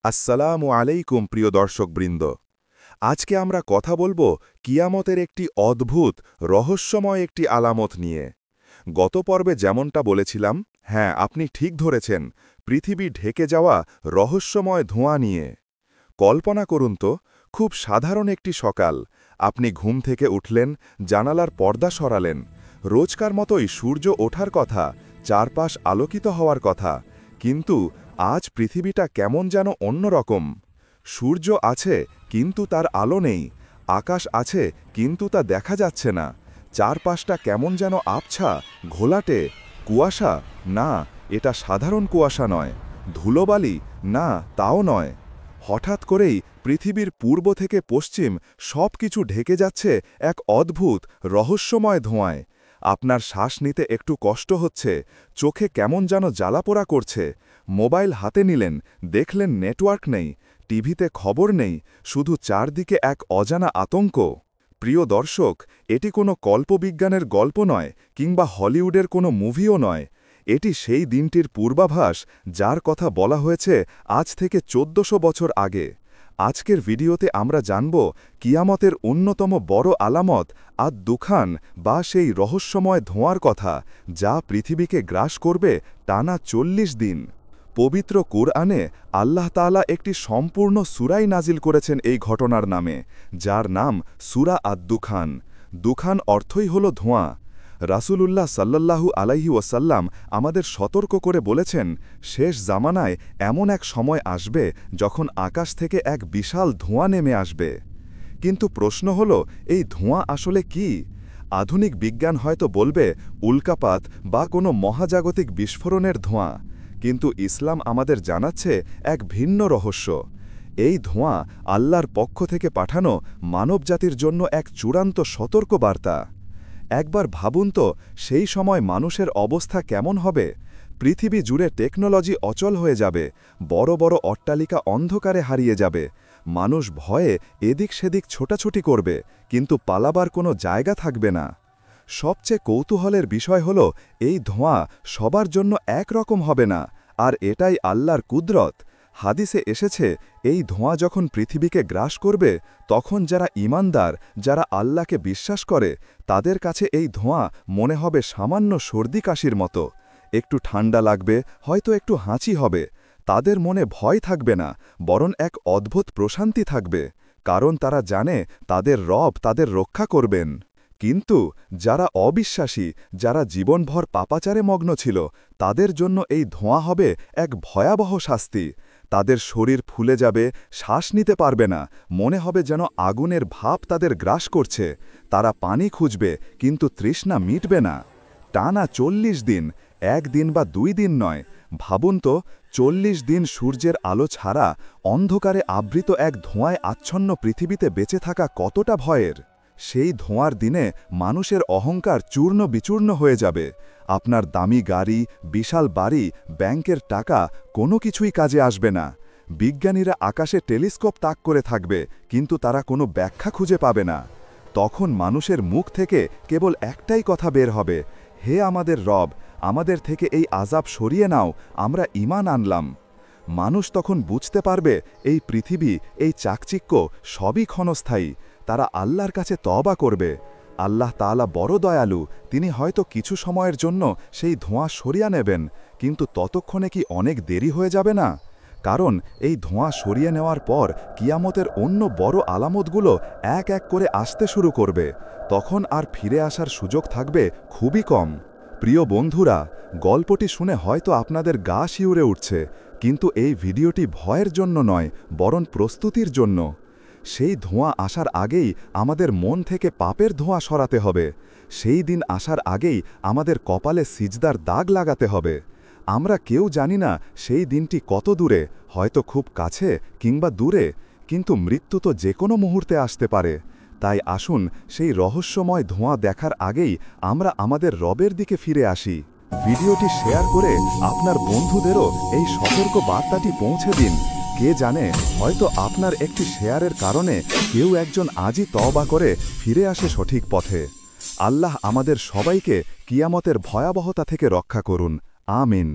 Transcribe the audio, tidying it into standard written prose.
আসসালামু আলাইকুম প্রিয় দর্শকবৃন্দ। আজকে আমরা কথা বলবো কিয়ামতের একটি অদ্ভুত রহস্যময় একটি আলামত নিয়ে। গত পর্বে যেমনটা বলেছিলাম, হ্যাঁ আপনি ঠিক ধরেছেন, পৃথিবী ঢেকে যাওয়া রহস্যময় ধোঁয়া নিয়ে। কল্পনা করুন তো, খুব সাধারণ একটি সকাল, আপনি ঘুম থেকে উঠলেন, জানালার পর্দা সরালেন, রোজকার মতোই সূর্য ওঠার কথা, চারপাশ আলোকিত হওয়ার কথা, কিন্তু আজ পৃথিবীটা কেমন যেন অন্যরকম। সূর্য আছে কিন্তু তার আলো নেই, আকাশ আছে কিন্তু তা দেখা যাচ্ছে না, চারপাশটা কেমন যেন আবছা, ঘোলাটে। কুয়াশা? না, এটা সাধারণ কুয়াশা নয়। ধুলোবালি? না, তাও নয়। হঠাৎ করেই পৃথিবীর পূর্ব থেকে পশ্চিম সব কিছু ঢেকে যাচ্ছে এক অদ্ভুত রহস্যময় ধোঁয়ায়। আপনার শ্বাস নিতে একটু কষ্ট হচ্ছে, চোখে কেমন যেন জ্বালাপোড়া করছে। মোবাইল হাতে নিলেন, দেখলেন নেটওয়ার্ক নেই, টিভিতে খবর নেই, শুধু চারদিকে এক অজানা আতঙ্ক। প্রিয় দর্শক, এটি কোনো কল্পবিজ্ঞানের গল্প নয়, কিংবা হলিউডের কোনো মুভিও নয়। এটি সেই দিনটির পূর্বাভাস যার কথা বলা হয়েছে আজ থেকে ১৪০০ বছর আগে। আজকের ভিডিওতে আমরা জানব কিয়ামতের অন্যতম বড় আলামত আদ-দুখান, বা সেই রহস্যময় ধোঁয়ার কথা, যা পৃথিবীকে গ্রাস করবে টানা ৪০ দিন। পবিত্র কুরআনে আল্লাহ তাআলা একটি সম্পূর্ণ সূরাই নাজিল করেছেন এই ঘটনার নামে, যার নাম সূরা আদ-দুখান। দুখান অর্থই হল ধোঁয়া। রাসূলুল্লাহ সাল্লাল্লাহু আলাইহি ওয়াসাল্লাম আমাদের সতর্ক করে বলেছেন, শেষ জামানায় এমন এক সময় আসবে যখন আকাশ থেকে এক বিশাল ধোঁয়া নেমে আসবে। কিন্তু প্রশ্ন হল, এই ধোঁয়া আসলে কি? আধুনিক বিজ্ঞান হয়তো বলবে উল্কাপাত বা কোনো মহাজাগতিক বিস্ফোরণের ধোঁয়া, কিন্তু ইসলাম আমাদের জানাচ্ছে এক ভিন্ন রহস্য। এই ধোঁয়া আল্লাহর পক্ষ থেকে পাঠানো মানবজাতির জন্য এক চূড়ান্ত সতর্ক বার্তা। একবার ভাবুন তো, সেই সময় মানুষের অবস্থা কেমন হবে। পৃথিবী জুড়ে টেকনোলজি অচল হয়ে যাবে, বড় বড় অট্টালিকা অন্ধকারে হারিয়ে যাবে, মানুষ ভয়ে এদিক সেদিক ছোটাছুটি করবে, কিন্তু পালাবার কোনো জায়গা থাকবে না। সবচেয়ে কৌতূহলের বিষয় হল, এই ধোঁয়া সবার জন্য একরকম হবে না, আর এটাই আল্লাহর কুদরত। হাদিসে এসেছে, এই ধোঁয়া যখন পৃথিবীকে গ্রাস করবে, তখন যারা ঈমানদার, যারা আল্লাহকে বিশ্বাস করে, তাদের কাছে এই ধোঁয়া মনে হবে সামান্য সর্দি কাশির মতো। একটু ঠান্ডা লাগবে, হয়তো একটু হাঁচি হবে। তাদের মনে ভয় থাকবে না, বরং এক অদ্ভুত প্রশান্তি থাকবে, কারণ তারা জানে তাদের রব তাদের রক্ষা করবেন। কিন্তু যারা অবিশ্বাসী, যারা জীবনভর পাপাচারে মগ্ন ছিল, তাদের জন্য এই ধোঁয়া হবে এক ভয়াবহ শাস্তি। তাদের শরীর ফুলে যাবে, শ্বাস নিতে পারবে না, মনে হবে যেন আগুনের ভাপ তাদের গ্রাস করছে। তারা পানি খুঁজবে, কিন্তু তৃষ্ণা মিটবে না। টানা ৪০ দিন, একদিন বা ২ দিন নয়। ভাবুন তো, ৪০ দিন সূর্যের আলো ছাড়া অন্ধকারে আবৃত এক ধোঁয়ায় আচ্ছন্ন পৃথিবীতে বেঁচে থাকা কতটা ভয়ের। সেই ধোঁয়ার দিনে মানুষের অহংকার চূর্ণ বিচূর্ণ হয়ে যাবে। আপনার দামি গাড়ি, বিশাল বাড়ি, ব্যাংকের টাকা কোনো কিছুই কাজে আসবে না। বিজ্ঞানীরা আকাশে টেলিস্কোপ তাক করে থাকবে, কিন্তু তারা কোনো ব্যাখ্যা খুঁজে পাবে না। তখন মানুষের মুখ থেকে কেবল একটাই কথা বের হবে, হে আমাদের রব, আমাদের থেকে এই আযাব সরিয়ে নাও, আমরা ঈমান আনলাম। মানুষ তখন বুঝতে পারবে এই পৃথিবী, এই চাকচিক্য সবই ক্ষণস্থায়ী। তারা আল্লাহর কাছে তওবা করবে। আল্লাহ তাআলা বড় দয়ালু, তিনি হয়তো কিছু সময়ের জন্য সেই ধোঁয়া সরিয়ে নেবেন, কিন্তু ততক্ষণে কি অনেক দেরি হয়ে যাবে না? কারণ এই ধোঁয়া সরিয়ে নেওয়ার পর কিয়ামতের অন্য বড় আলামতগুলো এক এক করে আসতে শুরু করবে। তখন আর ফিরে আসার সুযোগ থাকবে খুবই কম। প্রিয় বন্ধুরা, গল্পটি শুনে হয়তো আপনাদের গা শিউরে উঠছে, কিন্তু এই ভিডিওটি ভয়ের জন্য নয়, বরং প্রস্তুতির জন্য। সেই ধোঁয়া আসার আগেই আমাদের মন থেকে পাপের ধোঁয়া সরাতে হবে। সেই দিন আসার আগেই আমাদের কপালে সিজদার দাগ লাগাতে হবে। আমরা কেউ জানি না সেই দিনটি কত দূরে, হয়তো খুব কাছে কিংবা দূরে, কিন্তু মৃত্যু তো যে কোনো মুহূর্তে আসতে পারে। তাই আসুন সেই রহস্যময় ধোঁয়া দেখার আগেই আমরা আমাদের রবের দিকে ফিরে আসি। ভিডিওটি শেয়ার করে আপনার বন্ধুদেরও এই সতর্ক বার্তাটি পৌঁছে দিন। কে জানে, হয়তো আপনার একটি শেয়ারের কারণে কেউ একজন আজই তওবা করে ফিরে আসে সঠিক পথে। আল্লাহ আমাদের সবাইকে কিয়ামতের ভয়াবহতা থেকে রক্ষা করুন। আমিন।